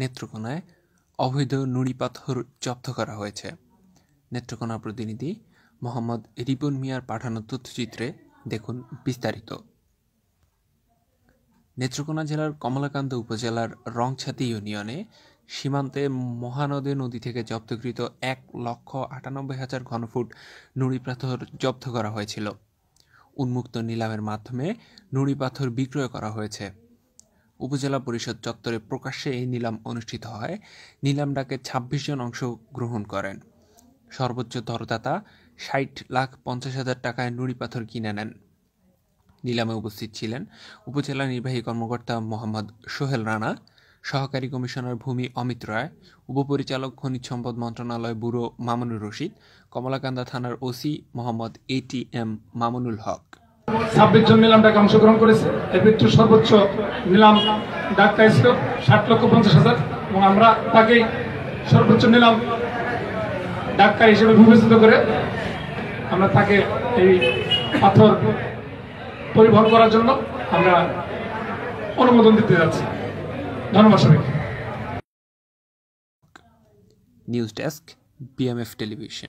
নেত্রকোনায় অবৈধ নুড়ি পাথর জব্দ করা হয়েছে। নেত্রকোনা প্রতিনিধি মোহাম্মদ রিপন মিয়ার পাঠানো তথ্যচিত্রে দেখুন বিস্তারিত। নেত্রকোনা জেলার কমলাকান্ত উপজেলার রংছাতি ইউনিয়নে সীমান্তে মহানদী নদী থেকে জব্দকৃত 1,98,000 ঘনফুট নুড়ি পাথর জব্দ করা হয়েছিল। উন্মুক্ত নিলামের মাধ্যমে নুড়ি পাথর বিক্রয় করা হয়েছে। উপজেলা পরিষদ চত্বরে প্রকাশ্যে এই নিলাম অনুষ্ঠিত হয়। নিলাম ডাকে 26 জন অংশগ্রহণ করেন। সর্বোচ্চ দরদাতা 60,50,000 টাকায় নুড়ি পাথর কিনে নেন। নিলামে উপস্থিত ছিলেন উপজেলা নির্বাহী কর্মকর্তা মোহাম্মদ সোহেল রানা, সহকারী কমিশনার ভূমি অমিত রায়, উপপরিচালক খনিজ সম্পদ মন্ত্রণালয় ব্যুরো মামুনুর রশিদ, কমলাকান্দা থানার ওসি মোহাম্মদ ATM মামুনুল হক। 26 জন নিলাম ডাকে অংশগ্রহণ করেছে। এর ভিতরে সর্বোচ্চ নিলাম ডাকটা ছিল 60,50,000 এবং আমরা তাকে সর্বোচ্চ নিলাম ডাক্তার হিসেবে বিবেচিত করে আমরা তাকে এই পাথর পরিবহন করার জন্য আমরা অনুমোদন দিতে যাচ্ছি। ধন্যবাদ সবাইকে। News desk, BMF television.